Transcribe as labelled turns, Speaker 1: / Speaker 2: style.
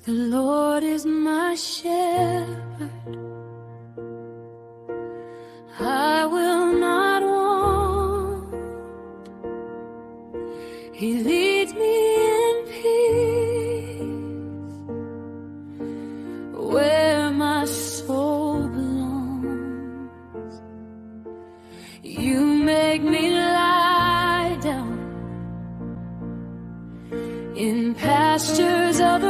Speaker 1: The Lord is my shepherd, I will not want. He leads me in peace, where my soul belongs. You make me lie down in pastures of